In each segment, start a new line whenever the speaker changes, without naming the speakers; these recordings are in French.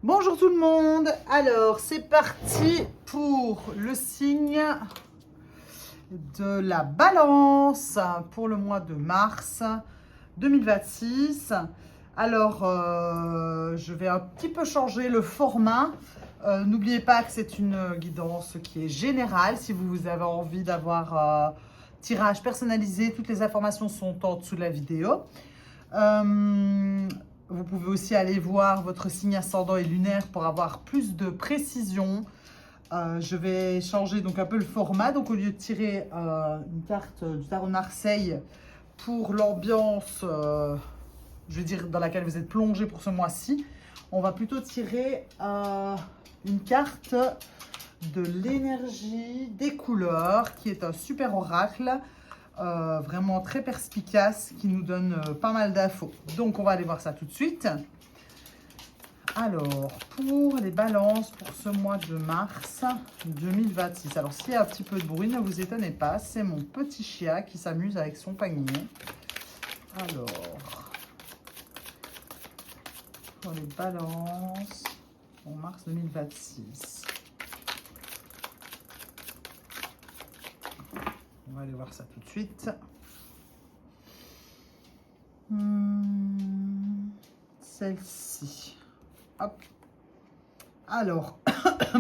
Bonjour tout le monde, alors c'est parti pour le signe de la balance pour le mois de mars 2026. Alors je vais un petit peu changer le format. N'oubliez pas que c'est une guidance qui est générale. Si vous avez envie d'avoir tirage personnalisé, toutes les informations sont en dessous de la vidéo. Vous pouvez aussi aller voir votre signe ascendant et lunaire pour avoir plus de précision. Je vais changer donc un peu le format. Donc au lieu de tirer une carte du tarot de Marseille pour l'ambiance, je veux dire, dans laquelle vous êtes plongé pour ce mois-ci, on va plutôt tirer une carte de l'énergie des couleurs, qui est un super oracle. Vraiment très perspicace, qui nous donne pas mal d'infos. Donc on va aller voir ça tout de suite. Alors pour les balances pour ce mois de mars 2026, alors s'il y a un petit peu de bruit, ne vous étonnez pas, c'est mon petit chien qui s'amuse avec son panier. Alors pour les balances en mars 2026, on va aller voir ça tout de suite. Celle-ci. Hop. Alors,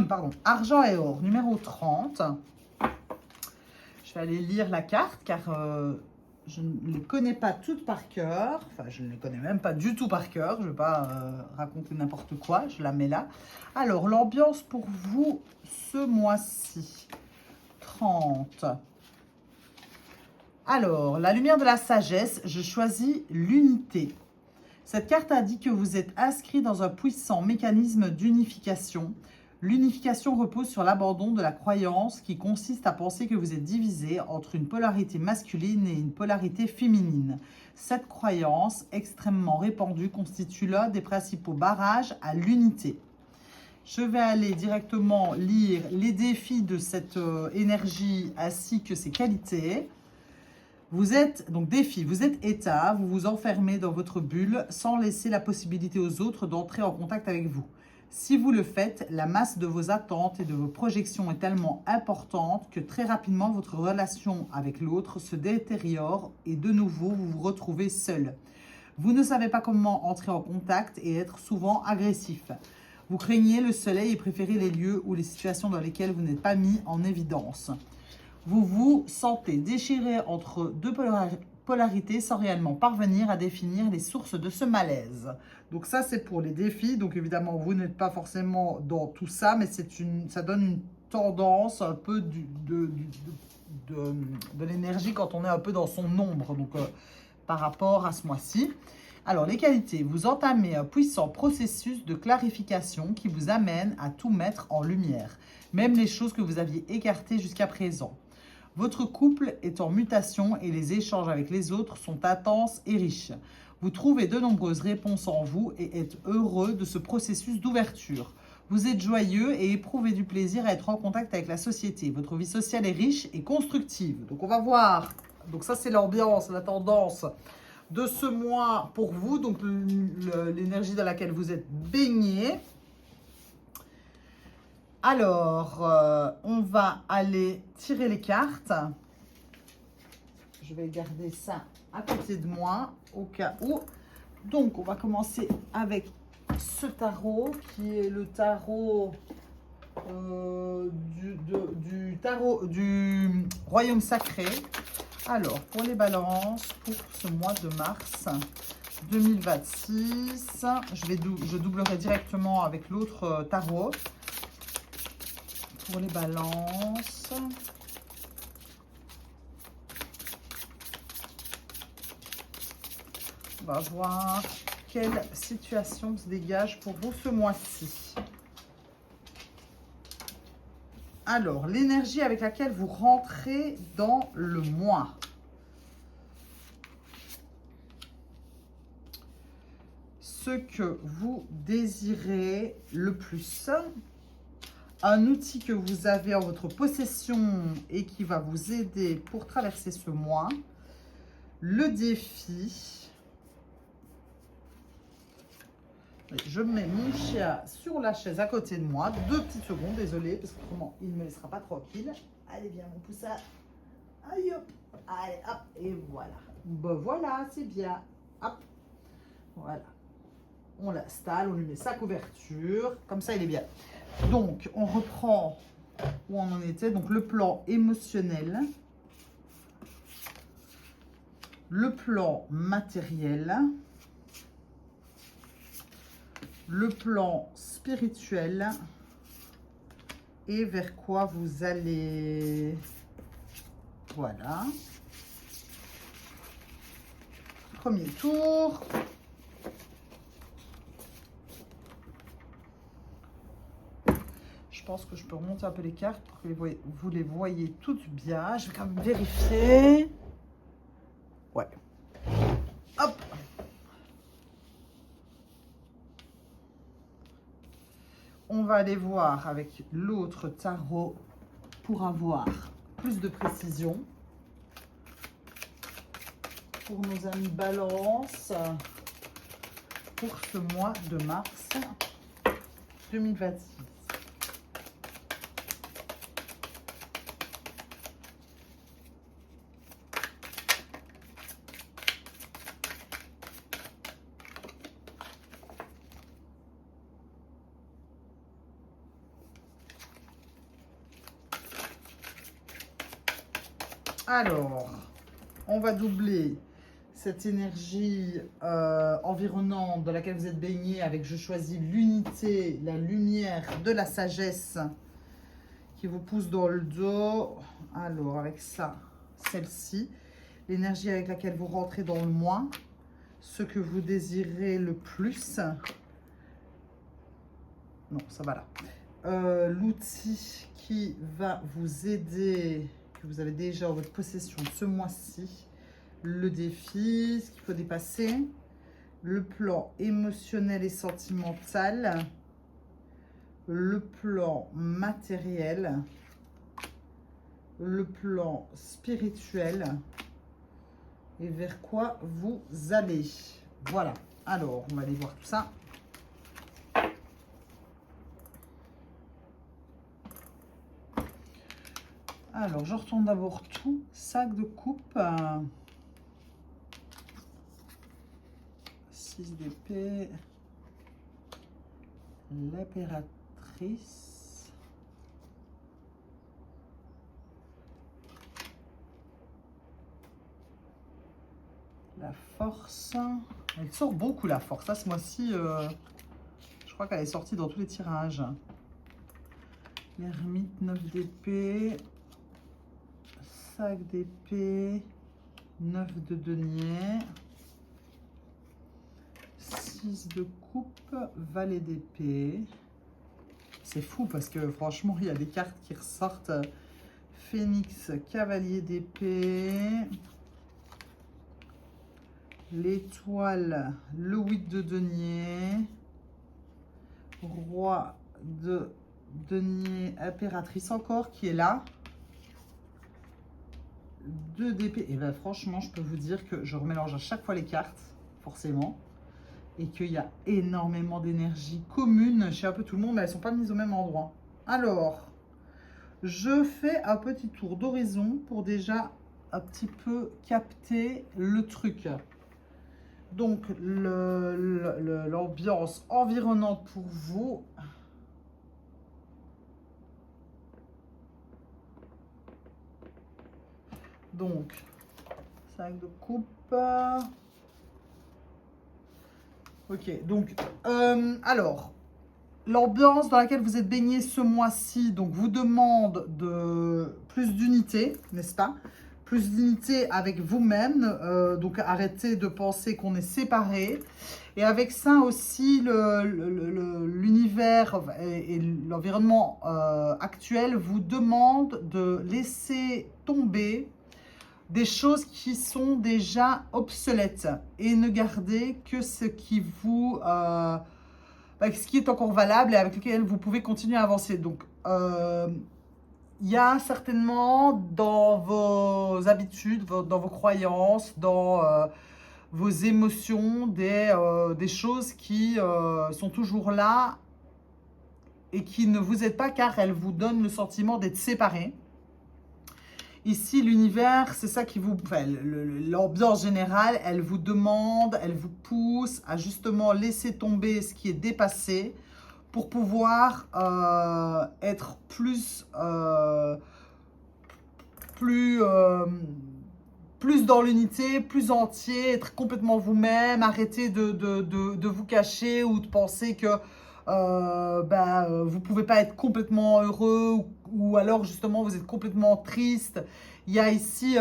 pardon, argent et or, numéro 30. Je vais aller lire la carte car je ne les connais pas toutes par cœur. Enfin, je ne les connais même pas du tout par cœur. Je ne vais pas raconter n'importe quoi. Je la mets là. Alors, l'ambiance pour vous ce mois-ci. 30. Alors, la lumière de la sagesse, je choisis l'unité. Cette carte indique que vous êtes inscrit dans un puissant mécanisme d'unification. L'unification repose sur l'abandon de la croyance qui consiste à penser que vous êtes divisé entre une polarité masculine et une polarité féminine. Cette croyance, extrêmement répandue, constitue l'un des principaux barrages à l'unité. Je vais aller directement lire les défis de cette énergie ainsi que ses qualités. Vous êtes, donc défi, vous êtes état, vous vous enfermez dans votre bulle sans laisser la possibilité aux autres d'entrer en contact avec vous. Si vous le faites, la masse de vos attentes et de vos projections est tellement importante que très rapidement votre relation avec l'autre se détériore et de nouveau vous vous retrouvez seul. Vous ne savez pas comment entrer en contact et être souvent agressif. Vous craignez le soleil et préférez les lieux ou les situations dans lesquelles vous n'êtes pas mis en évidence. Vous vous sentez déchiré entre deux polarités sans réellement parvenir à définir les sources de ce malaise. Donc ça, c'est pour les défis. Donc évidemment, vous n'êtes pas forcément dans tout ça, mais ça donne une tendance un peu de l'énergie quand on est un peu dans son ombre, donc par rapport à ce mois-ci. Alors, les qualités. Vous entamez un puissant processus de clarification qui vous amène à tout mettre en lumière, même les choses que vous aviez écartées jusqu'à présent. Votre couple est en mutation et les échanges avec les autres sont intenses et riches. Vous trouvez de nombreuses réponses en vous et êtes heureux de ce processus d'ouverture. Vous êtes joyeux et éprouvez du plaisir à être en contact avec la société. Votre vie sociale est riche et constructive. Donc on va voir. Donc ça c'est l'ambiance, la tendance de ce mois pour vous. Donc l'énergie dans laquelle vous êtes baigné. Alors, on va aller tirer les cartes. Je vais garder ça à côté de moi, au cas où. Donc, on va commencer avec ce tarot, qui est le tarot du Royaume Sacré. Alors, pour les balances, pour ce mois de mars 2026, je doublerai directement avec l'autre tarot. Pour les balances, on va voir quelle situation se dégage pour vous ce mois-ci. Alors, l'énergie avec laquelle vous rentrez dans le mois. Ce que vous désirez le plus. Un outil que vous avez en votre possession et qui va vous aider pour traverser ce mois. Le défi. Je mets mon chien sur la chaise à côté de moi. 2 petites secondes, désolé, parce qu'autrement, il ne me laissera pas tranquille. Allez, viens, mon poussin. Aïe, hop. Allez, hop. Et voilà. Ben voilà, c'est bien. Hop. Voilà. On l'installe, on lui met sa couverture. Comme ça, il est bien. Donc, on reprend où on en était. Donc, le plan émotionnel. Le plan matériel. Le plan spirituel et vers quoi vous allez. Voilà. Premier tour. Je pense que je peux remonter un peu les cartes pour que vous les voyez toutes bien. Je vais quand même vérifier. Ouais. Hop. On va aller voir avec l'autre tarot pour avoir plus de précision. Pour nos amis Balance, pour ce mois de mars 2026. Alors, on va doubler cette énergie environnante dans laquelle vous êtes baigné avec je choisis l'unité, la lumière de la sagesse qui vous pousse dans le dos. Alors, avec ça, celle-ci, l'énergie avec laquelle vous rentrez dans le moi, ce que vous désirez le plus. Non, ça va là. L'outil qui va vous aider, que vous avez déjà en votre possession ce mois-ci, le défi, ce qu'il faut dépasser, le plan émotionnel et sentimental, le plan matériel, le plan spirituel et vers quoi vous allez. Voilà, alors on va aller voir tout ça. Alors, je retourne d'abord tout. Sac de coupe. 6 d'épée. L'impératrice. La force. Elle sort beaucoup, la force. Ça, ce mois-ci, je crois qu'elle est sortie dans tous les tirages. L'ermite, 9 d'épée. Sac d'épée, 9 de denier, 6 de coupe, valet d'épée. C'est fou parce que franchement, il y a des cartes qui ressortent. Phénix, cavalier d'épée, l'étoile, le 8 de denier, roi de denier, impératrice encore qui est là. 2 d'épée. Et bien franchement, je peux vous dire que je remélange à chaque fois les cartes, forcément. Et qu'il y a énormément d'énergie commune chez un peu tout le monde, mais elles ne sont pas mises au même endroit. Alors, je fais un petit tour d'horizon pour déjà un petit peu capter le truc. Donc, l'ambiance environnante pour vous. Donc, sac de coupe. Ok, donc, alors, l'ambiance dans laquelle vous êtes baigné ce mois-ci, donc, vous demande de plus d'unité, n'est-ce pas? Plus d'unité avec vous-même, donc arrêtez de penser qu'on est séparés. Et avec ça aussi, l'univers et l'environnement actuel vous demande de laisser tomber des choses qui sont déjà obsolètes et ne garder que ce qui vous, ce qui est encore valable et avec lequel vous pouvez continuer à avancer. Donc, il y a certainement dans vos habitudes, dans vos croyances, dans vos émotions, des choses qui sont toujours là et qui ne vous aident pas car elles vous donnent le sentiment d'être séparés. Ici, l'univers, c'est ça qui vous... Enfin, l'ambiance générale, elle vous demande, elle vous pousse à justement laisser tomber ce qui est dépassé pour pouvoir être plus dans l'unité, plus entier, être complètement vous-même, arrêter de vous cacher ou de penser que vous ne pouvez pas être complètement heureux ou alors justement vous êtes complètement triste. Il y a ici,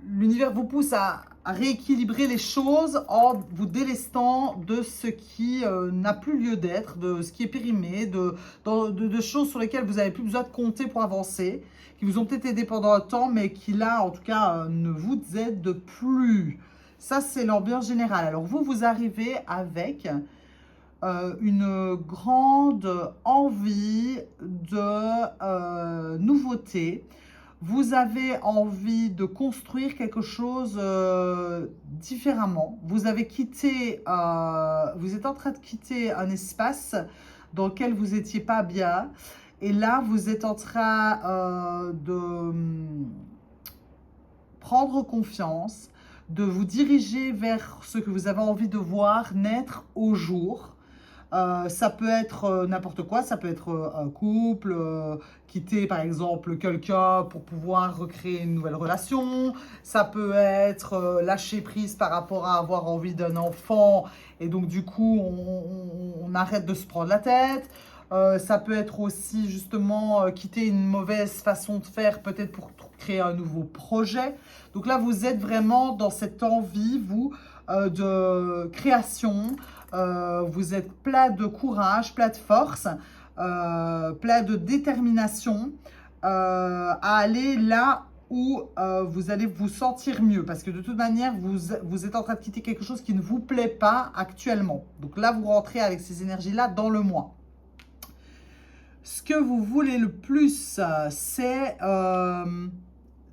l'univers vous pousse à rééquilibrer les choses en vous délestant de ce qui n'a plus lieu d'être, de ce qui est périmé, de choses sur lesquelles vous n'avez plus besoin de compter pour avancer, qui vous ont peut-être aidé pendant un temps, mais qui là, en tout cas, ne vous aident plus. Ça, c'est l'ambiance générale. Alors, vous arrivez avec une grande envie de nouveauté. Vous avez envie de construire quelque chose différemment. Vous avez quitté, vous êtes en train de quitter un espace dans lequel vous n'étiez pas bien. Et là, vous êtes en train de prendre confiance, de vous diriger vers ce que vous avez envie de voir naître au jour. Ça peut être n'importe quoi, ça peut être un couple, quitter par exemple quelqu'un pour pouvoir recréer une nouvelle relation, ça peut être lâcher prise par rapport à avoir envie d'un enfant et donc du coup on arrête de se prendre la tête. Ça peut être aussi justement quitter une mauvaise façon de faire peut-être pour créer un nouveau projet. Donc là vous êtes vraiment dans cette envie, vous, de création. Vous êtes plein de courage, plein de force, plein de détermination à aller là où vous allez vous sentir mieux. Parce que de toute manière, vous êtes en train de quitter quelque chose qui ne vous plaît pas actuellement. Donc là, vous rentrez avec ces énergies-là dans le mois. Ce que vous voulez le plus, c'est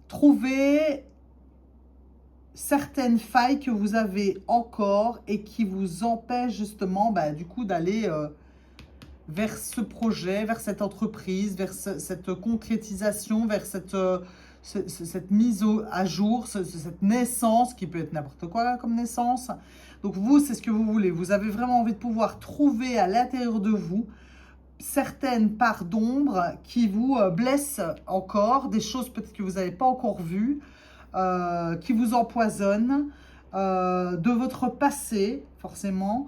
trouver certaines failles que vous avez encore et qui vous empêchent justement du coup d'aller vers ce projet, vers cette entreprise, vers cette concrétisation, vers cette mise à jour, cette naissance qui peut être n'importe quoi là, comme naissance. Donc vous, c'est ce que vous voulez. Vous avez vraiment envie de pouvoir trouver à l'intérieur de vous certaines parts d'ombre qui vous blessent encore, des choses peut-être que vous n'avez pas encore vues, qui vous empoisonnent, de votre passé, forcément.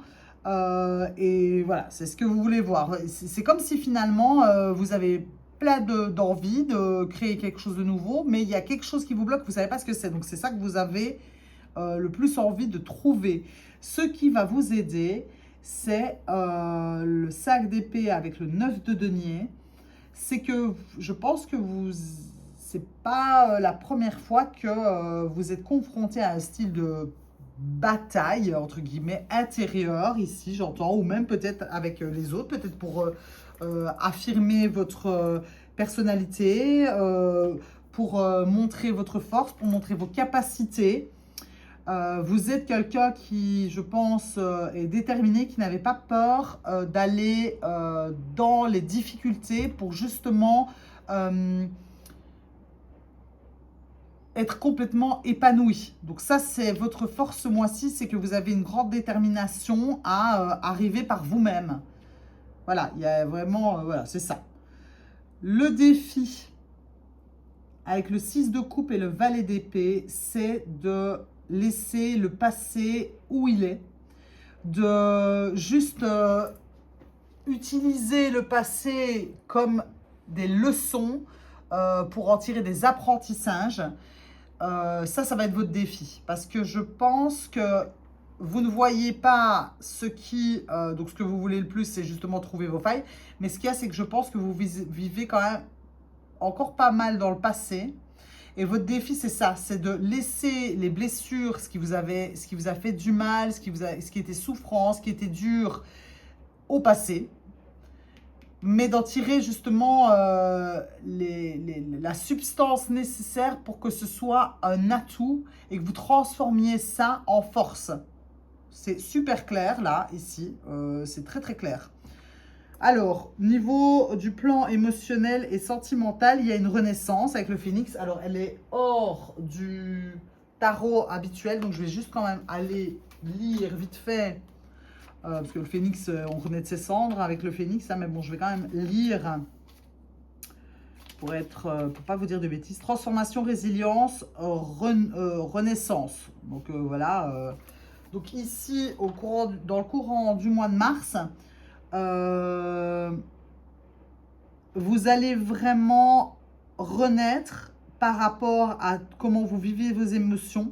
Et voilà, c'est ce que vous voulez voir. C'est comme si finalement, vous avez plein d'envie de créer quelque chose de nouveau, mais il y a quelque chose qui vous bloque, vous ne savez pas ce que c'est. Donc, c'est ça que vous avez le plus envie de trouver. Ce qui va vous aider, c'est le sac d'épée avec le 9 de denier. C'est que je pense que c'est pas la première fois que vous êtes confronté à un style de bataille, entre guillemets, intérieure, ici j'entends, ou même peut-être avec les autres, peut-être pour affirmer votre personnalité, pour montrer votre force, pour montrer vos capacités. Vous êtes quelqu'un qui, je pense, est déterminé, qui n'avait pas peur d'aller dans les difficultés pour justement être complètement épanoui. Donc ça, c'est votre force ce mois-ci, c'est que vous avez une grande détermination à arriver par vous-même. Voilà, il y a vraiment, voilà, c'est ça. Le défi avec le 6 de coupe et le valet d'épée, c'est de laisser le passé où il est, de juste utiliser le passé comme des leçons pour en tirer des apprentissages. Ça va être votre défi. Parce que je pense que vous ne voyez pas ce qui... donc, ce que vous voulez le plus, c'est justement trouver vos failles. Mais ce qu'il y a, c'est que je pense que vous vivez quand même encore pas mal dans le passé. Et votre défi, c'est ça. C'est de laisser les blessures, ce qui vous a fait du mal, ce qui était souffrance, ce qui était dur au passé. mais d'en tirer justement la substance nécessaire pour que ce soit un atout et que vous transformiez ça en force. C'est super clair là, ici, c'est très très clair. Alors, niveau du plan émotionnel et sentimental, il y a une renaissance avec le phénix. Alors, elle est hors du tarot habituel, donc je vais juste quand même aller lire vite fait. Parce que le phénix, on renaît de ses cendres avec le phénix, hein, mais bon, je vais quand même lire pour pas vous dire de bêtises. Transformation, résilience, renaissance. Donc voilà. Donc ici, dans le courant du mois de mars, vous allez vraiment renaître par rapport à comment vous vivez vos émotions.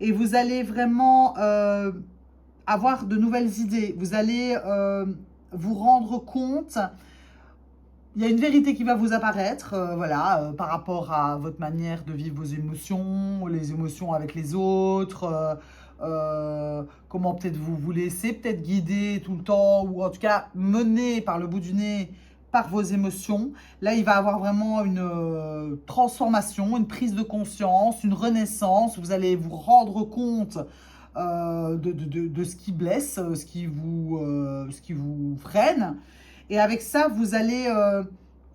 Et vous allez vraiment avoir de nouvelles idées. Vous allez vous rendre compte, il y a une vérité qui va vous apparaître, voilà, par rapport à votre manière de vivre vos émotions, les émotions avec les autres, comment peut-être vous vous laissez peut-être guider tout le temps, ou en tout cas mener par le bout du nez par vos émotions. Là, il va y avoir vraiment une transformation, une prise de conscience, une renaissance. Vous allez vous rendre compte de ce qui blesse, ce qui vous freine. Et avec ça, vous allez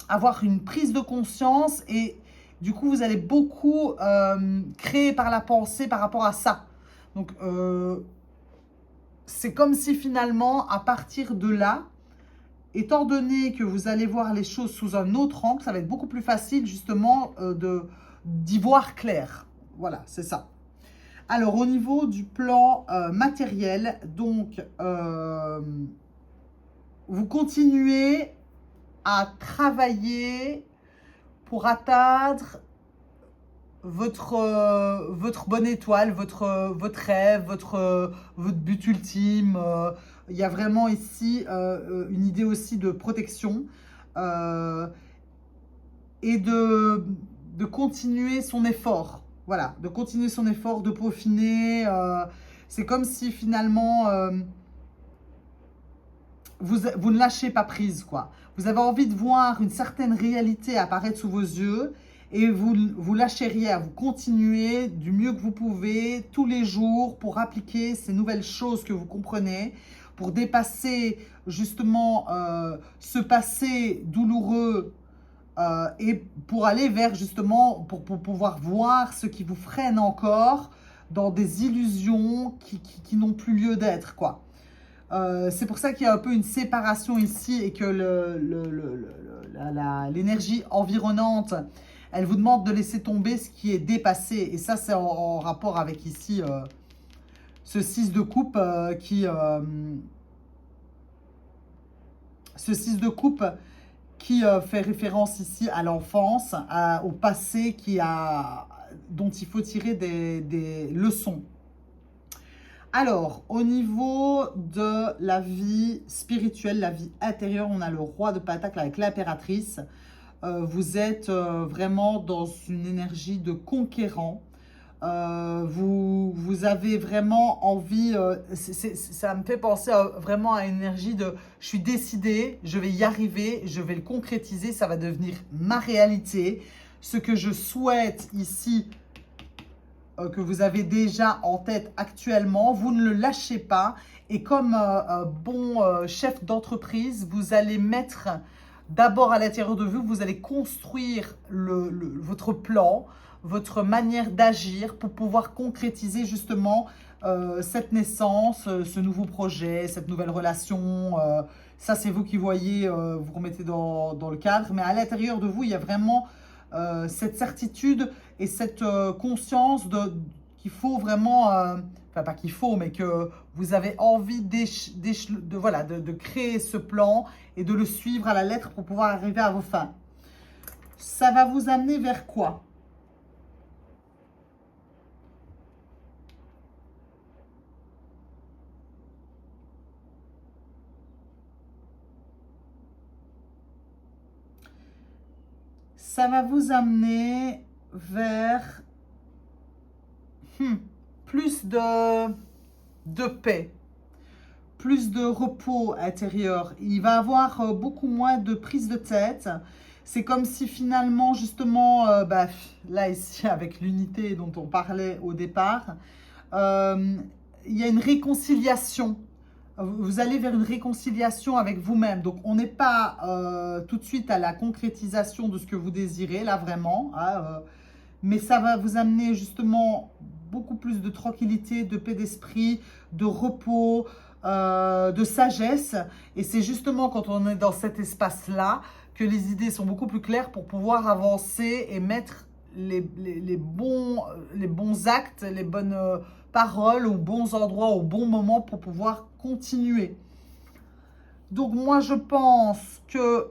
avoir une prise de conscience et du coup, vous allez beaucoup créer par la pensée par rapport à ça. Donc, c'est comme si finalement, à partir de là, étant donné que vous allez voir les choses sous un autre angle, ça va être beaucoup plus facile justement d'y voir clair. Voilà, c'est ça. Alors, au niveau du plan matériel, donc, vous continuez à travailler pour atteindre votre bonne étoile, votre rêve, votre but ultime. Il y a vraiment ici une idée aussi de protection et de continuer son effort. Voilà, de continuer son effort, de peaufiner. C'est comme si finalement vous ne lâchez pas prise, quoi. Vous avez envie de voir une certaine réalité apparaître sous vos yeux et vous lâchez rien. Vous continuez du mieux que vous pouvez tous les jours pour appliquer ces nouvelles choses que vous comprenez, pour dépasser justement ce passé douloureux et pour aller vers justement, pour pouvoir voir ce qui vous freine encore dans des illusions qui n'ont plus lieu d'être, quoi. C'est pour ça qu'il y a un peu une séparation ici et que l'énergie environnante, elle vous demande de laisser tomber ce qui est dépassé. Et ça, c'est en rapport avec ici ce 6 de coupe ce 6 de coupe qui fait référence ici à l'enfance, au passé dont il faut tirer des leçons. Alors, au niveau de la vie spirituelle, la vie intérieure, on a le roi de Pentacle avec l'impératrice. Vous êtes vraiment dans une énergie de conquérant. Vous avez vraiment envie, ça me fait penser vraiment à une énergie de je suis décidée, je vais y arriver, je vais le concrétiser, ça va devenir ma réalité. Ce que je souhaite ici, que vous avez déjà en tête actuellement, vous ne le lâchez pas. Et comme un bon chef d'entreprise, vous allez mettre d'abord à l'intérieur de vous, vous allez construire votre plan, votre manière d'agir pour pouvoir concrétiser justement cette naissance, ce nouveau projet, cette nouvelle relation. Ça, c'est vous qui voyez, vous remettez dans le cadre. Mais à l'intérieur de vous, il y a vraiment cette certitude et cette conscience qu'il faut vraiment, enfin pas qu'il faut, mais que vous avez envie de créer ce plan et de le suivre à la lettre pour pouvoir arriver à vos fins. Ça va vous amener vers quoi ? Ça va vous amener vers plus de paix, plus de repos intérieur. Il va avoir beaucoup moins de prise de tête. C'est comme si finalement, justement, là ici, avec l'unité dont on parlait au départ, il y a une réconciliation. Vous allez vers une réconciliation avec vous-même. Donc, on n'est pas tout de suite à la concrétisation de ce que vous désirez, là, vraiment. Hein, mais ça va vous amener justement beaucoup plus de tranquillité, de paix d'esprit, de repos, de sagesse. Et c'est justement quand on est dans cet espace-là que les idées sont beaucoup plus claires pour pouvoir avancer et mettre les bons actes, les bonnes paroles aux bons endroits, au bon moment pour pouvoir continuer. Donc moi je pense que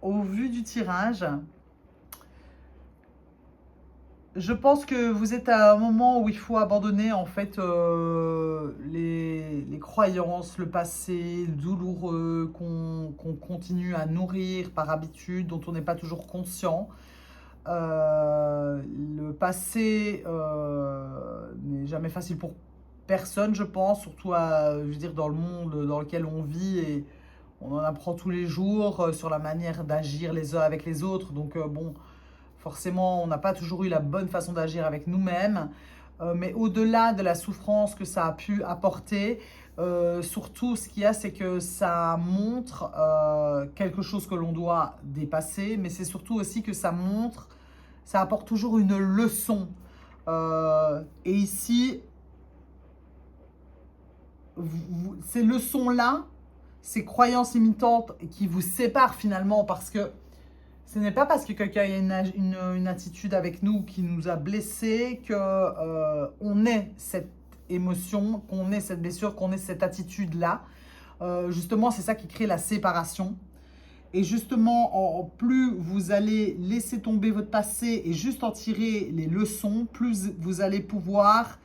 au vu du tirage, je pense que vous êtes à un moment où il faut abandonner en fait les croyances, le passé douloureux qu'on continue à nourrir par habitude, dont on n'est pas toujours conscient. Le passé n'est jamais facile pour personne, je pense, surtout je veux dire, dans le monde dans lequel on vit et on en apprend tous les jours sur la manière d'agir les uns avec les autres. Donc bon, forcément, on n'a pas toujours eu la bonne façon d'agir avec nous-mêmes. Mais au-delà de la souffrance que ça a pu apporter, surtout ce qu'il y a, c'est que ça montre quelque chose que l'on doit dépasser, mais c'est surtout aussi que ça apporte toujours une leçon. Et ici, ces leçons-là, ces croyances limitantes qui vous séparent finalement, parce que ce n'est pas parce que quelqu'un a une attitude avec nous qui nous a blessés qu'on ait cette émotion, qu'on ait cette blessure, qu'on ait cette attitude-là. Justement, c'est ça qui crée la séparation. Et justement, plus vous allez laisser tomber votre passé et juste en tirer les leçons, plus vous allez pouvoir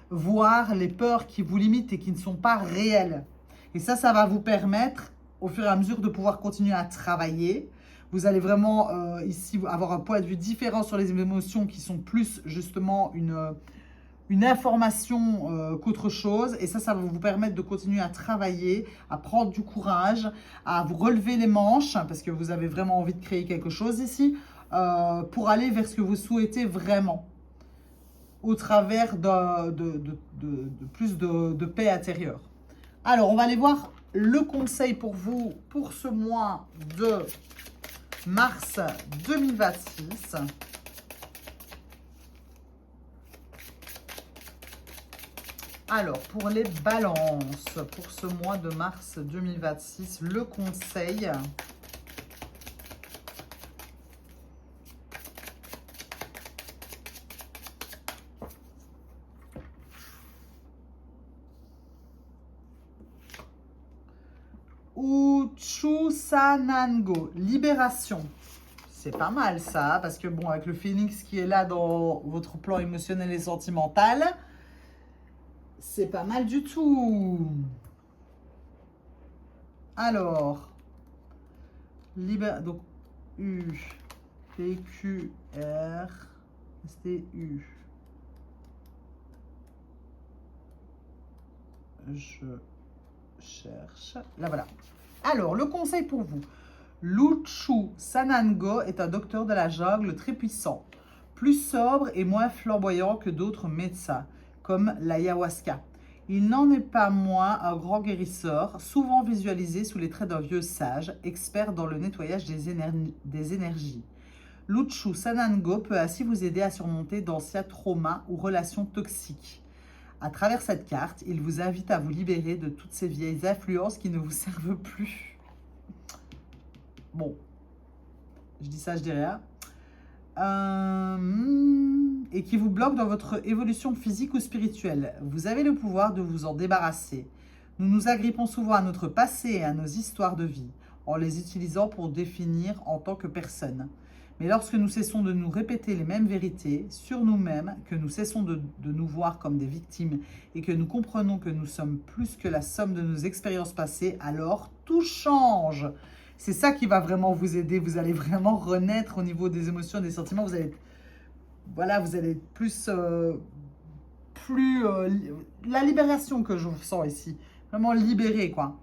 voir les peurs qui vous limitent et qui ne sont pas réelles. Et ça va vous permettre, au fur et à mesure, de pouvoir continuer à travailler. Vous allez vraiment ici avoir un point de vue différent sur les émotions qui sont plus justement une information qu'autre chose. Et ça va vous permettre de continuer à travailler, à prendre du courage, à vous relever les manches, parce que vous avez vraiment envie de créer quelque chose ici, pour aller vers ce que vous souhaitez vraiment, au travers de plus de paix intérieure. Alors, on va aller voir le conseil pour vous pour ce mois de mars 2026. Alors, pour les balances, pour ce mois de mars 2026, le conseil. Uchusanango, libération. C'est pas mal ça, parce que bon, avec le phénix qui est là dans votre plan émotionnel et sentimental, c'est pas mal du tout. Alors, donc U, P, Q, R, S, T, U. Je cherche. Là, voilà. Alors, le conseil pour vous. Luchusanango est un docteur de la jungle très puissant, plus sobre et moins flamboyant que d'autres médecins, comme l'ayahuasca. Il n'en est pas moins un grand guérisseur, souvent visualisé sous les traits d'un vieux sage, expert dans le nettoyage des énergies. Luchusanango peut ainsi vous aider à surmonter d'anciens traumas ou relations toxiques. À travers cette carte, il vous invite à vous libérer de toutes ces vieilles influences qui ne vous servent plus. Bon, je dis ça, je dis rien. Et qui vous bloquent dans votre évolution physique ou spirituelle. Vous avez le pouvoir de vous en débarrasser. Nous nous agrippons souvent à notre passé et à nos histoires de vie, en les utilisant pour définir en tant que personne. Mais lorsque nous cessons de nous répéter les mêmes vérités sur nous-mêmes, que nous cessons de nous voir comme des victimes et que nous comprenons que nous sommes plus que la somme de nos expériences passées, alors tout change. C'est ça qui va vraiment vous aider. Vous allez vraiment renaître au niveau des émotions, des sentiments. Vous allez être plus plus... la libération que je vous sens ici. Vraiment libéré, quoi.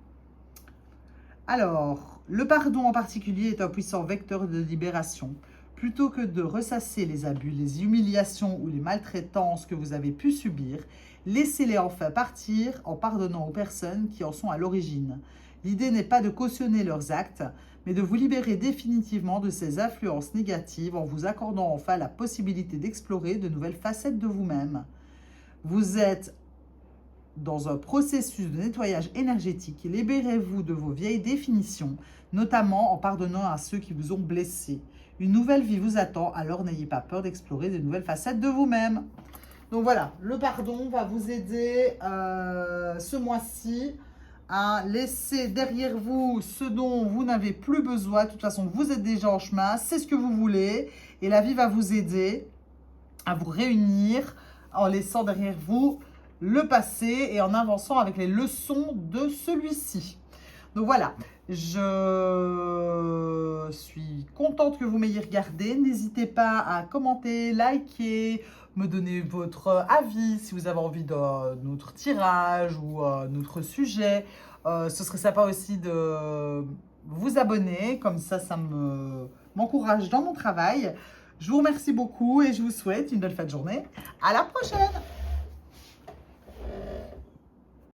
Alors, le pardon en particulier est un puissant vecteur de libération. Plutôt que de ressasser les abus, les humiliations ou les maltraitances que vous avez pu subir, laissez-les enfin partir en pardonnant aux personnes qui en sont à l'origine. L'idée n'est pas de cautionner leurs actes, mais de vous libérer définitivement de ces influences négatives en vous accordant enfin la possibilité d'explorer de nouvelles facettes de vous-même. Vous êtes dans un processus de nettoyage énergétique. Libérez-vous de vos vieilles définitions, notamment en pardonnant à ceux qui vous ont blessé. Une nouvelle vie vous attend, alors n'ayez pas peur d'explorer de nouvelles facettes de vous-même. Donc voilà, le pardon va vous aider ce mois-ci à laisser derrière vous ce dont vous n'avez plus besoin. De toute façon, vous êtes déjà en chemin, c'est ce que vous voulez. Et la vie va vous aider à vous réunir en laissant derrière vous le passé et en avançant avec les leçons de celui-ci. Donc voilà, je suis contente que vous m'ayez regardé. N'hésitez pas à commenter, liker, me donner votre avis si vous avez envie d'un autre tirage ou un autre sujet. Ce serait sympa aussi de vous abonner, comme ça m'encourage dans mon travail. Je vous remercie beaucoup et je vous souhaite une belle fin de journée. À la prochaine!